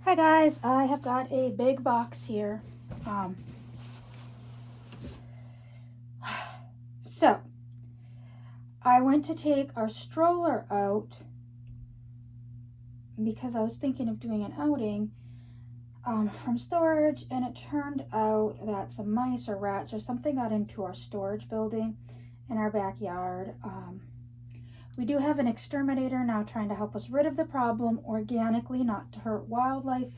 Hi guys, I have got a big box here. So I went to take our stroller out because I was thinking of doing an outing from storage, and it turned out that some mice or rats or something got into our storage building in our backyard. We do have an exterminator now trying to help us rid of the problem organically, not to hurt wildlife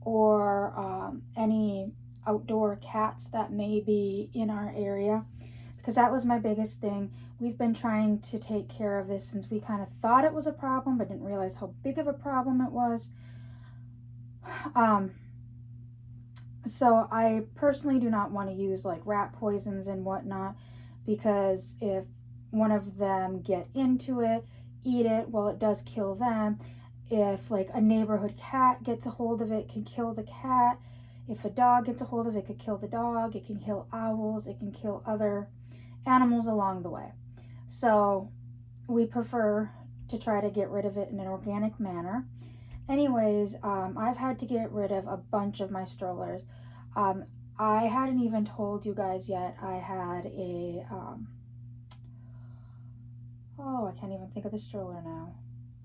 or any outdoor cats that may be in our area, because that was my biggest thing. We've been trying to take care of this since we kind of thought it was a problem but didn't realize how big of a problem it was. So I personally do not want to use like rat poisons and whatnot, because if one of them get into it, eat it, well, it does kill them. If like a neighborhood cat gets a hold of it, it can kill the cat. If a dog gets a hold of it, it could kill the dog. It can kill owls. It can kill other animals along the way. So we prefer to try to get rid of it in an organic manner. Anyways, I've had to get rid of a bunch of my strollers. I hadn't even told you guys yet. I had a I can't even think of the stroller now.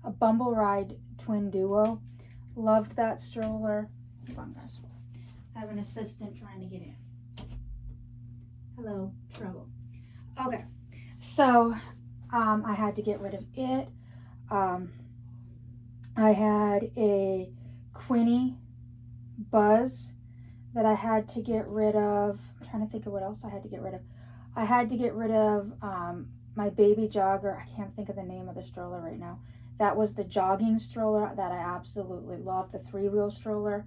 A Bumble Ride Twin Duo. Loved that stroller. Hold on, guys. I have an assistant trying to get in. Hello, trouble. Okay, so I had to get rid of it. I had a Quinny Buzz that I had to get rid of. I'm trying to think of what else I had to get rid of. I had to get rid of my Baby Jogger. I can't think of the name of the stroller right now. That was the jogging stroller that I absolutely loved, the 3-wheel stroller.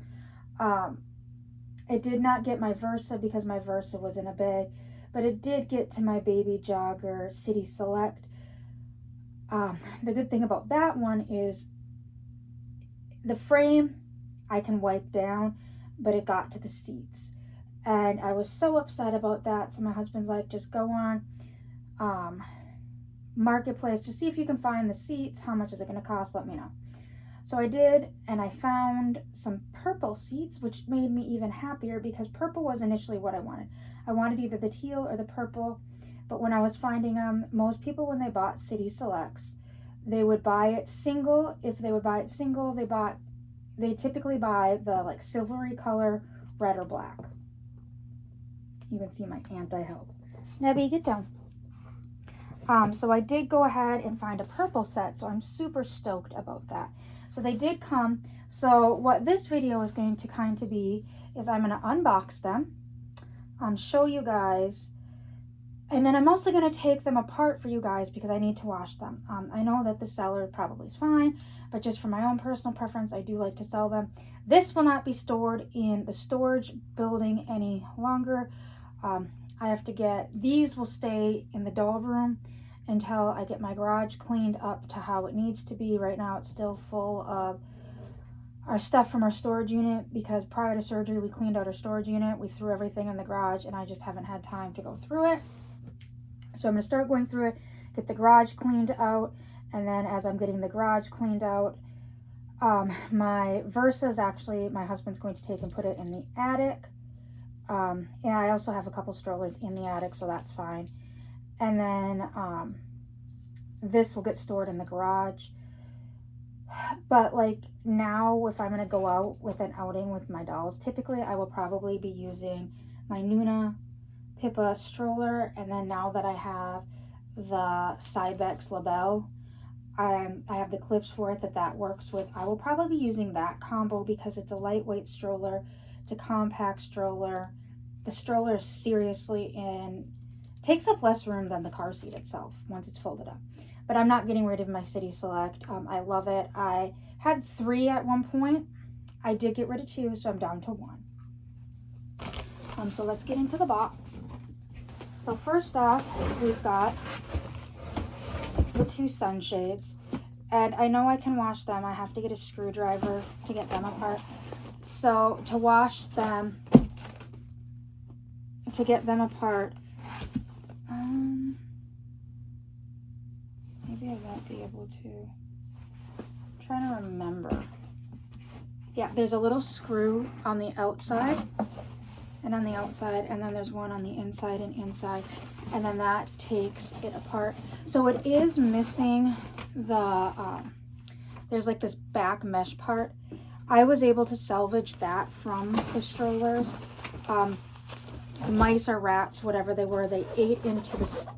It did not get my Versa because my Versa was in a bag, but it did get to my Baby Jogger City Select. The good thing about that one is the frame I can wipe down, but it got to the seats. And I was so upset about that. So my husband's like, just go on Marketplace to see if you can find the seats. How much is it going to cost? Let me know. So I did, and I found some purple seats, which made me even happier because purple was initially what I wanted. I wanted either the teal or the purple, but when I was finding them, most people, when they bought City Selects, they would buy it single. If they would buy it single, they typically buy the like silvery color, red or black. You can see my anti-help. Nebby, get down. So I did go ahead and find a purple set, so I'm super stoked about that. So they did come. So what this video is going to kind of be is I'm going to unbox them, show you guys, and then I'm also going to take them apart for you guys because I need to wash them. I know that the seller probably is fine, but just for my own personal preference, I do like to sell them. This will not be stored in the storage building any longer. I have to get, these will stay in the doll room until I get my garage cleaned up to how it needs to be. Right now it's still full of our stuff from our storage unit because prior to surgery we cleaned out our storage unit. We threw everything in the garage and I just haven't had time to go through it. So I'm going to start going through it, get the garage cleaned out, and then as I'm getting the garage cleaned out, my Versa is actually, my husband's going to take and put it in the attic. And I also have a couple strollers in the attic, so that's fine. And then this will get stored in the garage. But like now, if I'm going to go out with an outing with my dolls, typically I will probably be using my Nuna Pippa stroller. And then now that I have the Cybex Labelle, I have the clips for it that works with, I will probably be using that combo because it's a lightweight stroller. It's a compact stroller. The stroller seriously takes up less room than the car seat itself once it's folded up. But I'm not getting rid of my City Select. I love it. I had 3 at one point. I did get rid of 2, so I'm down to 1. So let's get into the box. So first off, we've got the 2 sunshades. And I know I can wash them. I have to get a screwdriver to get them apart. So to wash them, to get them apart, maybe I won't be able to. I'm trying to remember Yeah, there's a little screw on the outside and on the outside, and then there's one on the inside and inside, and then that takes it apart. So it is missing the, there's like this back mesh part. I was able to salvage that from the strollers. Mice or rats, whatever they were, they ate into this,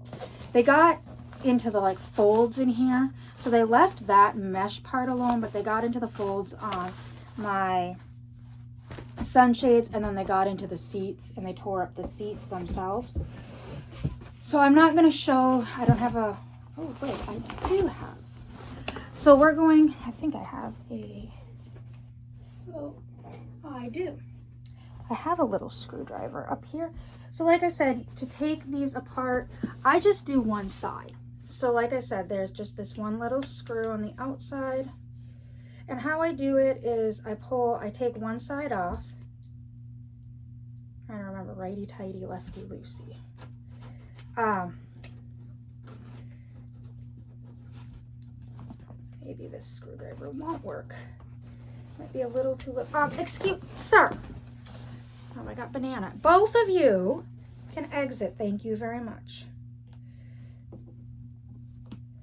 they got into the like folds in here. So they left that mesh part alone, but they got into the folds on my sunshades, and then they got into the seats and they tore up the seats themselves. So I'm not going to show, I don't have a, oh wait, I do have. So we're going, I think I have a, oh, I do. I have a little screwdriver up here. So like I said, to take these apart, I just do one side. So like I said, there's just this one little screw on the outside. And how I do it is I take one side off. I'm trying to remember, righty-tighty, lefty-loosey. Maybe this screwdriver won't work. Might be a little too little. Excuse, sir. Oh, I got banana. Both of you can exit. Thank you very much.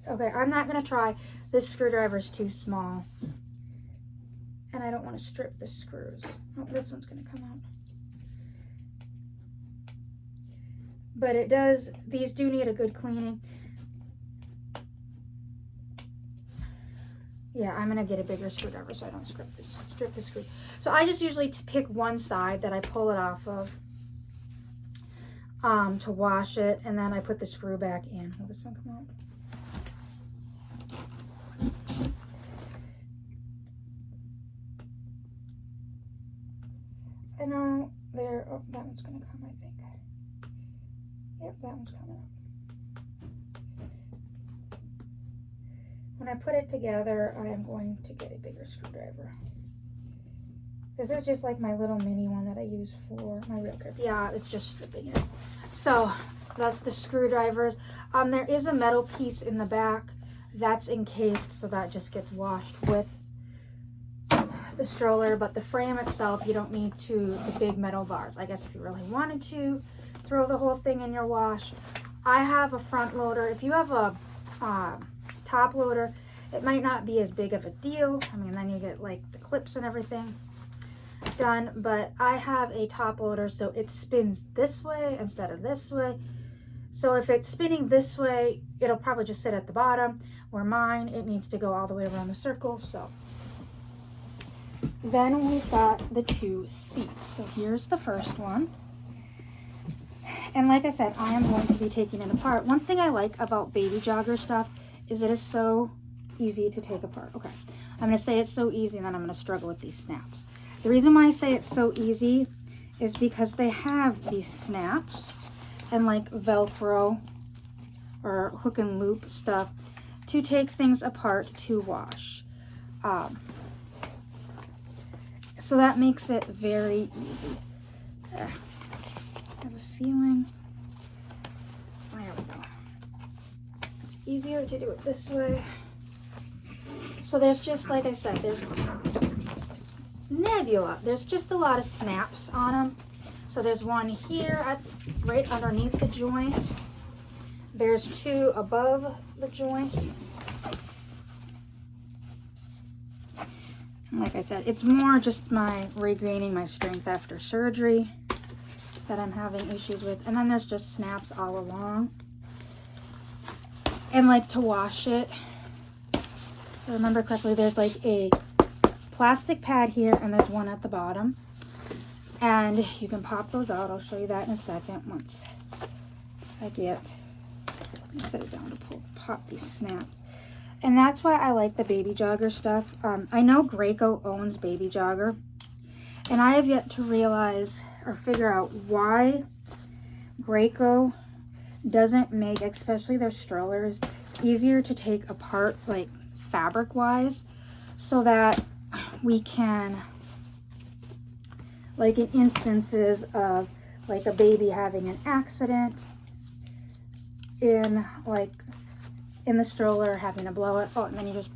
Okay, I'm not going to try. This screwdriver is too small. And I don't want to strip the screws. Oh, this one's going to come out. But it does, these do need a good cleaning. Yeah, I'm going to get a bigger screwdriver so I don't strip the screws. So I just usually pick one side that I pull it off of to wash it, and then I put the screw back in. Will this one come out? I know there, oh, that one's going to come, I think. Yep, that one's coming up. When I put it together, I am going to get a bigger screwdriver. This is just like my little mini one that I use for my real kits. Yeah, it's just stripping it. So that's the screwdrivers. There is a metal piece in the back that's encased, so that just gets washed with the stroller. But the frame itself, you don't need the big metal bars. I guess if you really wanted to throw the whole thing in your wash. I have a front loader. If you have a top loader, it might not be as big of a deal. I mean, then you get like the clips and everything done, but I have a top loader, so it spins this way instead of this way. So if it's spinning this way, it'll probably just sit at the bottom, where mine, it needs to go all the way around the circle. So then we've got the two seats. So here's the first one. And like I said, I am going to be taking it apart. One thing I like about Baby Jogger stuff is it is so easy to take apart. Okay, I'm going to say it's so easy, and then I'm going to struggle with these snaps. The reason why I say it's so easy is because they have these snaps and like Velcro or hook and loop stuff to take things apart to wash. So that makes it very easy. I have a feeling, there we go. It's easier to do it this way. So there's just, like I said, there's nebula. There's just a lot of snaps on them. So there's one here right underneath the joint. There's two above the joint. And like I said, it's more just my regaining my strength after surgery that I'm having issues with. And then there's just snaps all along. And like to wash it, if I remember correctly, there's like a plastic pad here and there's one at the bottom. And you can pop those out. I'll show you that in a second once I get, let me set it down to pop these snaps. And that's why I like the Baby Jogger stuff. I know Graco owns Baby Jogger, and I have yet to realize or figure out why Graco doesn't make, especially their strollers, easier to take apart, like fabric wise, so that we can, like in instances of like a baby having an accident in the stroller, having to blow it. Oh, and then you just,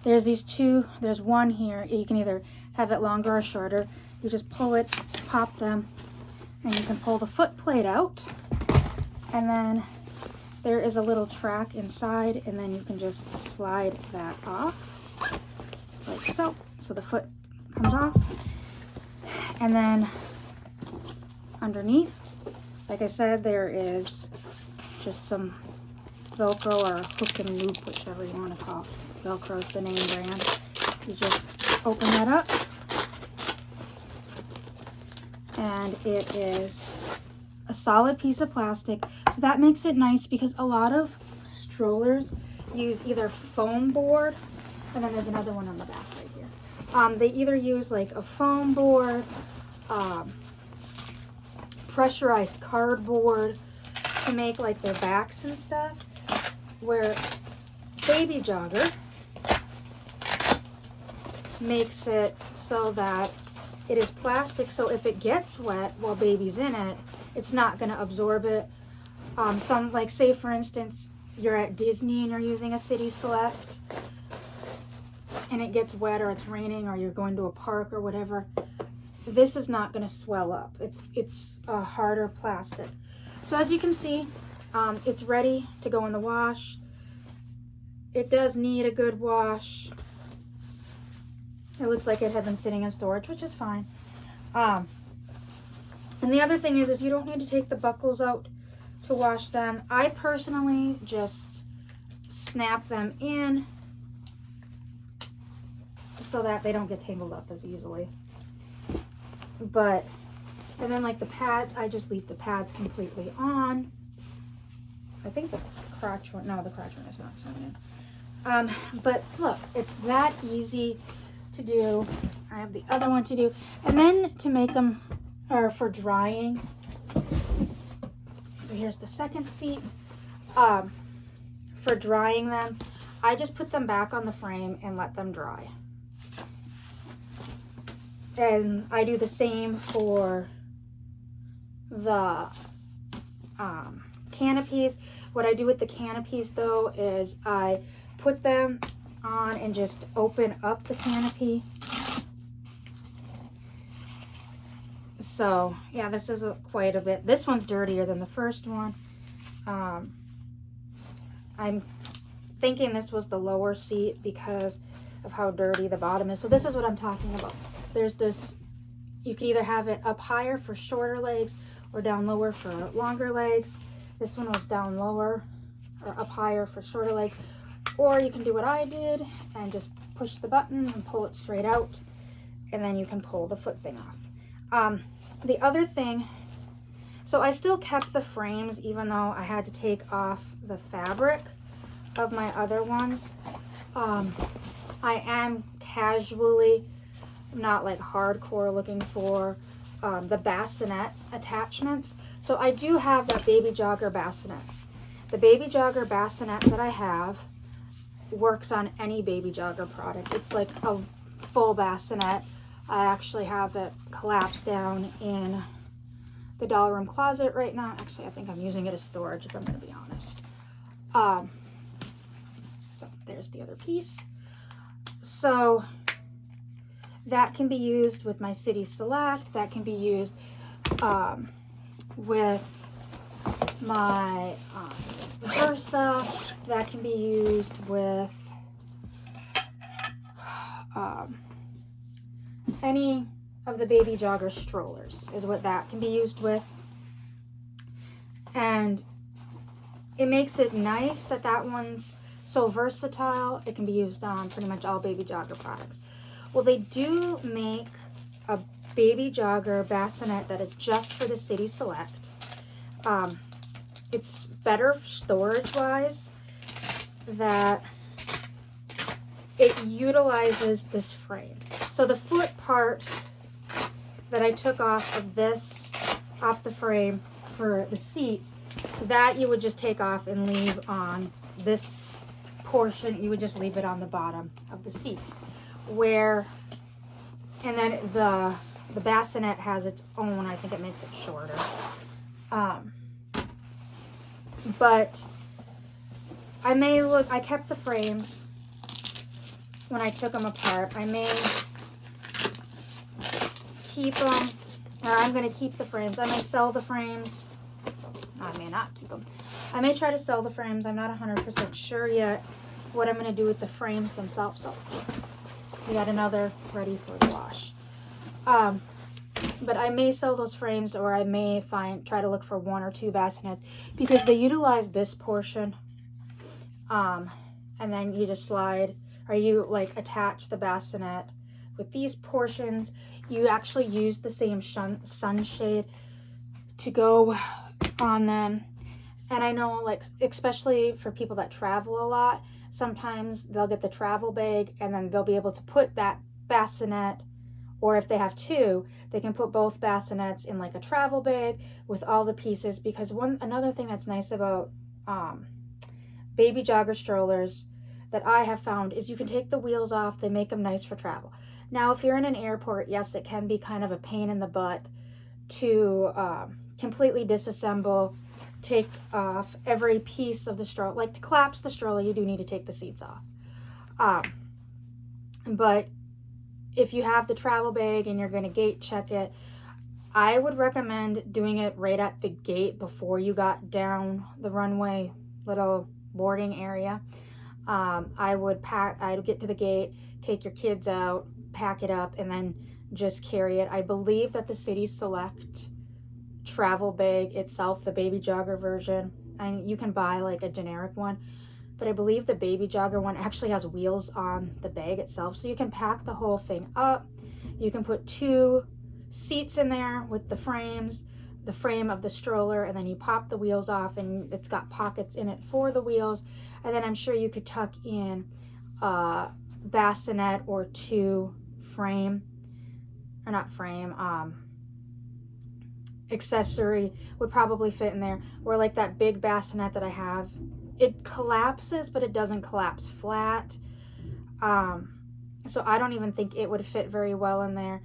there's these two, there's one here. You can either have it longer or shorter. You just pull it, pop them, and you can pull the foot plate out. And then there is a little track inside, and then you can just slide that off, like so. So the foot comes off. And then underneath, like I said, there is just some Velcro or hook and loop, whichever you want to call it. Velcro is the name brand. You just open that up, and it is a solid piece of plastic. So that makes it nice because a lot of strollers use either foam board, and then there's another one on the back right here. They either use like a foam board, pressurized cardboard to make like their backs and stuff, where Baby Jogger makes it so that it is plastic, so if it gets wet while baby's in it, it's not going to absorb it. Some, like say for instance, you're at Disney and you're using a City Select and it gets wet, or it's raining, or you're going to a park or whatever, this is not going to swell up. It's a harder plastic. So as you can see, it's ready to go in the wash. It does need a good wash. It looks like it had been sitting in storage, which is fine. And the other thing is you don't need to take the buckles out to wash them. I personally just snap them in so that they don't get tangled up as easily. But, and then like the pads, I just leave the pads completely on. I think the crotch one, no, the crotch one is not sewn in. But look, it's that easy to do. I have the other one to do. And then to make them, or for drying. So here's the second seat. For drying them, I just put them back on the frame and let them dry. And I do the same for the canopies. What I do with the canopies though is I put them on and just open up the canopy. So yeah, this is quite a bit. This one's dirtier than the first one. I'm thinking this was the lower seat because of how dirty the bottom is. So this is what I'm talking about. There's this, you can either have it up higher for shorter legs or down lower for longer legs. This one was down lower or up higher for shorter legs. Or you can do what I did and just push the button and pull it straight out, and then you can pull the foot thing off. The other thing, so I still kept the frames even though I had to take off the fabric of my other ones. I am casually, not like hardcore, looking for the bassinet attachments. So I do have that Baby Jogger bassinet. The Baby Jogger bassinet that I have works on any Baby Jogger product. It's like a full bassinet. I actually have it collapsed down in the doll room closet right now. Actually, I think I'm using it as storage, if I'm going to be honest. So there's the other piece. So that can be used with my City Select. That can be used with my Versa. That can be used with any of the Baby Jogger strollers is what that can be used with. And it makes it nice that that one's so versatile. It can be used on pretty much all Baby Jogger products. Well, they do make a Baby Jogger bassinet that is just for the City Select. It's better storage-wise, that it utilizes this frame. So the foot part that I took off of this, off the frame for the seats, that you would just take off and leave on this portion. You would just leave it on the bottom of the seat. Where, and then the bassinet has its own, I think it makes it shorter. But I kept the frames when I took them apart. I may keep them, or I'm going to keep the frames. I may sell the frames. I may not keep them. I may try to sell the frames. I'm not 100% sure yet what I'm going to do with the frames themselves. So we got another ready for the wash. But I may sell those frames, or I may try to look for 1 or 2 bassinets, because they utilize this portion. And then you just slide, or you like attach the bassinet with these portions. You actually use the same sunshade to go on them. And I know, like, especially for people that travel a lot, sometimes they'll get the travel bag and then they'll be able to put that bassinet, or if they have 2, they can put both bassinets in like a travel bag with all the pieces. Because another thing that's nice about baby jogger strollers that I have found is you can take the wheels off. They make them nice for travel. Now, if you're in an airport, yes, it can be kind of a pain in the butt to completely disassemble, take off every piece of the stroller. Like, to collapse the stroller, you do need to take the seats off. But if you have the travel bag and you're going to gate check it, I would recommend doing it right at the gate before you got down the runway little boarding area. I'd get to the gate, take your kids out, pack it up, and then just carry it. I believe that the City Select travel bag itself, the Baby Jogger version, and you can buy like a generic one, but I believe the Baby Jogger one actually has wheels on the bag itself, so you can pack the whole thing up. You can put 2 seats in there with the frames, the frame of the stroller, and then you pop the wheels off, and it's got pockets in it for the wheels. And then I'm sure you could tuck in a bassinet or 2 accessory would probably fit in there. Or like that big bassinet that I have, it collapses, but it doesn't collapse flat. So I don't even think it would fit very well in there.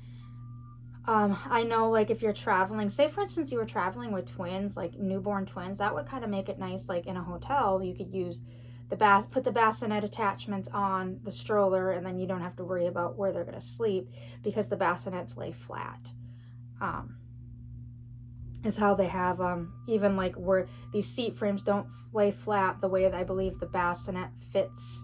I know, like, if you're traveling, say for instance you were traveling with twins, like newborn twins, that would kind of make it nice. Like in a hotel, you could use put the bassinet attachments on the stroller, and then you don't have to worry about where they're going to sleep, because the bassinets lay flat. Is how they have even like where these seat frames don't lay flat, the way that I believe the bassinet fits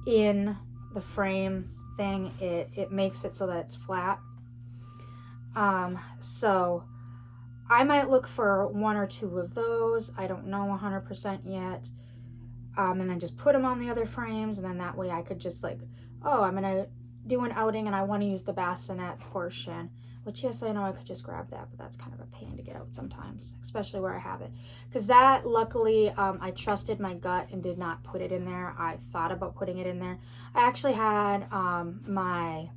in the frame thing, it makes it so that it's flat. So I might look for 1 or 2 of those. I don't know 100% yet. And then just put them on the other frames, and then that way I could just like, oh, I'm gonna do an outing and I want to use the bassinet portion, which, yes, I know I could just grab that, but that's kind of a pain to get out sometimes, especially where I have it. Because that, luckily, I trusted my gut and did not put it in there. I thought about putting it in there. I actually had my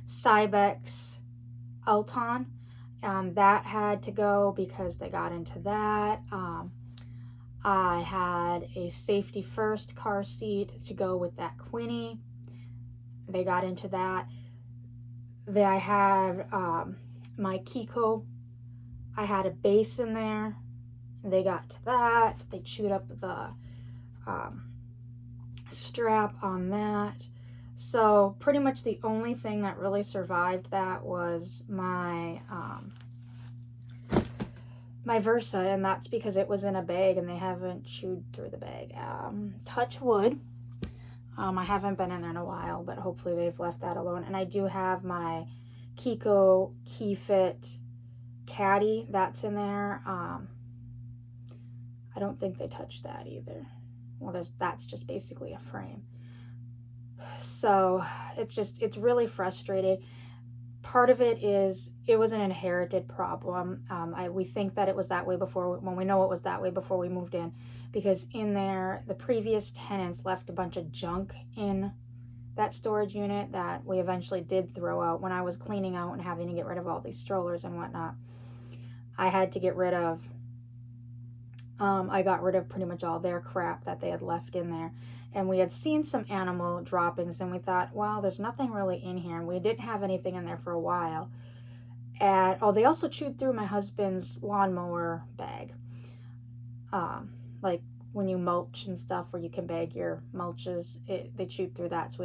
Cybex Elton, that had to go because they got into that. I had a Safety First car seat to go with that Quinny. They got into that. I had my Kiko. I had a base in there. They got to that. They chewed up the strap on that. So pretty much the only thing that really survived that was my my Versa, and that's because it was in a bag and they haven't chewed through the bag. Touch wood. I haven't been in there in a while, but hopefully they've left that alone. And I do have my Kiko KeyFit Caddy. That's in there. I don't think they touched that either. Well, that's just basically a frame. So it's really frustrating. Part of it is it was an inherited problem. We think that it was that way before, when we know it was that way before we moved in, because in there, the previous tenants left a bunch of junk in that storage unit that we eventually did throw out. When I was cleaning out and having to get rid of all these strollers and whatnot, I had to get rid of, I got rid of pretty much all their crap that they had left in there. And we had seen some animal droppings, and we thought, well, there's nothing really in here. And we didn't have anything in there for a while. And, oh, they also chewed through my husband's lawnmower bag. Like when you mulch and stuff, where you can bag your mulches, they chewed through that. So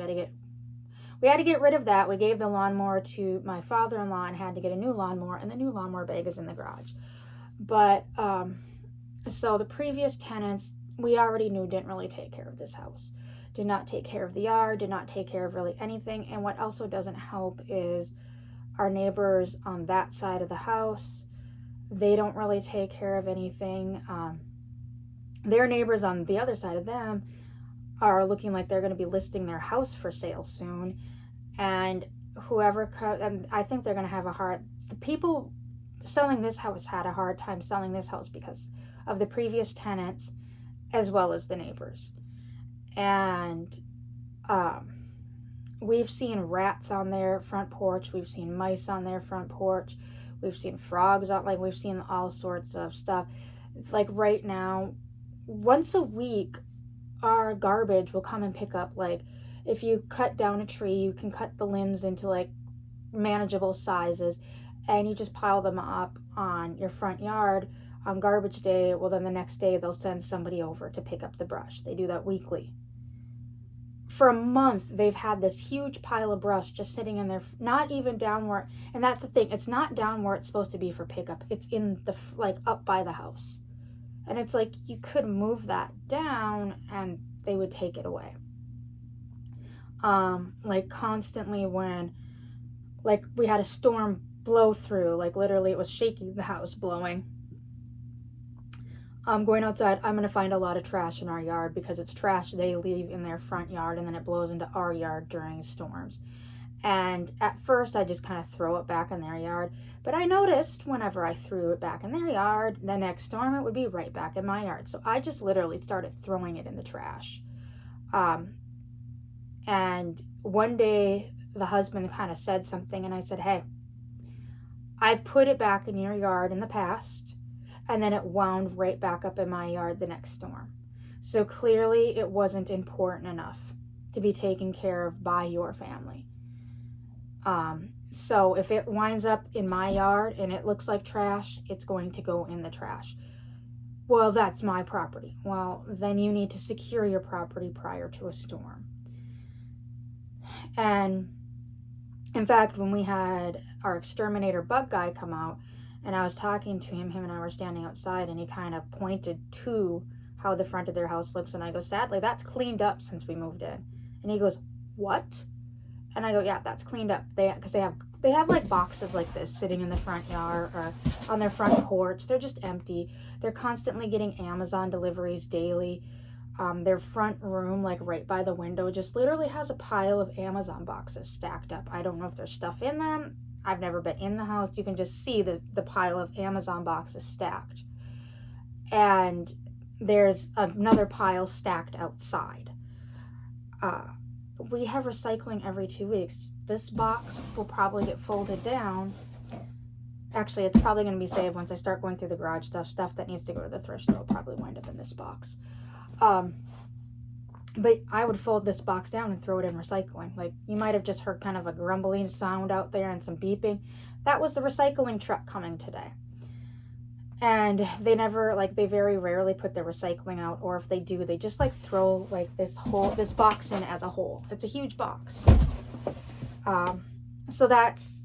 we we had to get rid of that. We gave the lawnmower to my father-in-law and had to get a new lawnmower, and the new lawnmower bag is in the garage. But so the previous tenants, we already knew, didn't really take care of this house, did not take care of the yard, did not take care of really anything. And what also doesn't help is our neighbors on that side of the house, they don't really take care of anything. Their neighbors on the other side of them are looking like they're going to be listing their house for sale soon. And I think they're going to have the people selling this house had a hard time selling this house because of the previous tenants as well as the neighbors. And we've seen rats on their front porch. We've seen mice on their front porch. We've seen frogs out, like we've seen all sorts of stuff. Like right now, once a week, our garbage will come and pick up, like if you cut down a tree, you can cut the limbs into like manageable sizes and you just pile them up on your front yard on garbage day. Well, then the next day they'll send somebody over to pick up the brush. They do that weekly. For a month, they've had this huge pile of brush just sitting in there, not even down where, and that's the thing, it's not down where it's supposed to be for pickup. It's in the, like up by the house. And it's like, you could move that down and they would take it away. Like constantly when, like we had a storm blow through, like literally it was shaking the house, blowing. Going outside, I'm going to find a lot of trash in our yard because it's trash they leave in their front yard and then it blows into our yard during storms. And at first I just kind of throw it back in their yard. But I noticed whenever I threw it back in their yard, the next storm it would be right back in my yard. So I just literally started throwing it in the trash. And one day the husband kind of said something and I said, hey, I've put it back in your yard in the past. And then it wound right back up in my yard the next storm. So clearly it wasn't important enough to be taken care of by your family. So if it winds up in my yard and it looks like trash, it's going to go in the trash. Well, that's my property. Well, then you need to secure your property prior to a storm. And in fact, when we had our exterminator bug guy come out, and I was talking to him and I were standing outside, and he kind of pointed to how the front of their house looks. And I go, sadly, that's cleaned up since we moved in. And he goes, what? And I go, yeah, that's cleaned up. Because they have like boxes like this sitting in the front yard or on their front porch. They're just empty. They're constantly getting Amazon deliveries daily. Their front room, like right by the window, just literally has a pile of Amazon boxes stacked up. I don't know if there's stuff in them. I've never been in the house. You can just see the pile of Amazon boxes stacked. And there's another pile stacked outside. We have recycling every 2 weeks. This box will probably get folded down. Actually, it's probably going to be saved once I start going through the garage stuff that needs to go to the thrift store will probably wind up in this box. But I would fold this box down and throw it in recycling. Like, you might have just heard kind of a grumbling sound out there and some beeping. That was the recycling truck coming today. And they very rarely put their recycling out, or if they do, they just like throw like this box in as a whole. It's a huge box. So that's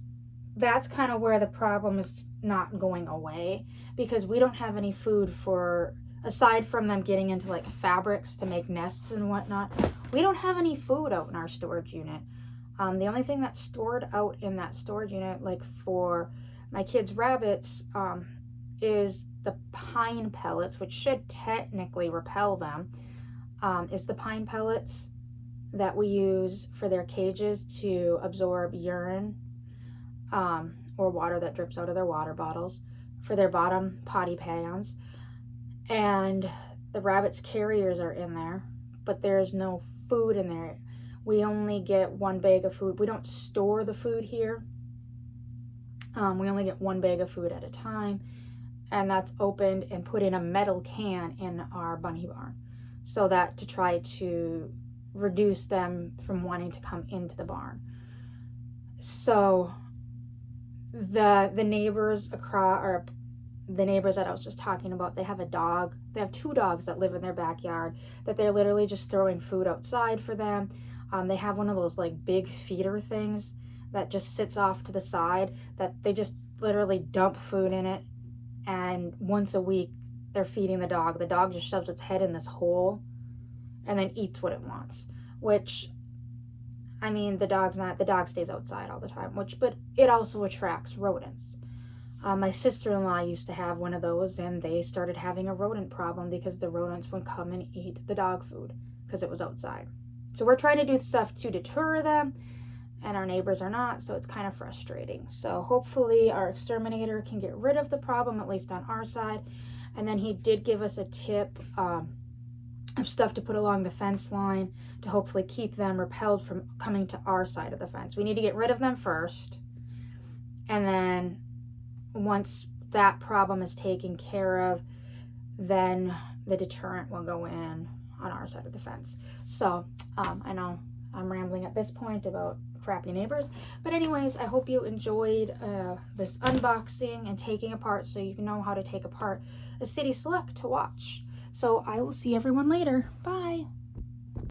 kind of where the problem is not going away, because we don't have any food for, aside from them getting into like fabrics to make nests and whatnot, we don't have any food out in our storage unit. The only thing that's stored out in that storage unit, like for my kids' rabbits, is the pine pellets, which should technically repel them, is the pine pellets that we use for their cages to absorb urine or water that drips out of their water bottles for their bottom potty pans. And the rabbits' carriers are in there, but there's no food in there. We only get one bag of food. We don't store the food here. We only get one bag of food at a time, and that's opened and put in a metal can in our bunny barn, so that to try to reduce them from wanting to come into the barn. So the neighbors across, or the neighbors that I was just talking about, they have a dog. They have 2 dogs that live in their backyard that they're literally just throwing food outside for them. They have one of those like big feeder things that just sits off to the side that they just literally dump food in it, and once a week they're feeding the dog. The dog just shoves its head in this hole and then eats what it wants, which, I mean, the dog stays outside all the time, but it also attracts rodents. My sister-in-law used to have one of those, and they started having a rodent problem because the rodents would come and eat the dog food because it was outside. So we're trying to do stuff to deter them, and our neighbors are not, so it's kind of frustrating. So hopefully our exterminator can get rid of the problem, at least on our side. And then he did give us a tip of stuff to put along the fence line to hopefully keep them repelled from coming to our side of the fence. We need to get rid of them first, and then once that problem is taken care of, then the deterrent will go in on our side of the fence. So I know I'm rambling at this point about crappy neighbors, but anyways, I hope you enjoyed this unboxing and taking apart, so you can know how to take apart a city slick to watch. So I will see everyone later. Bye.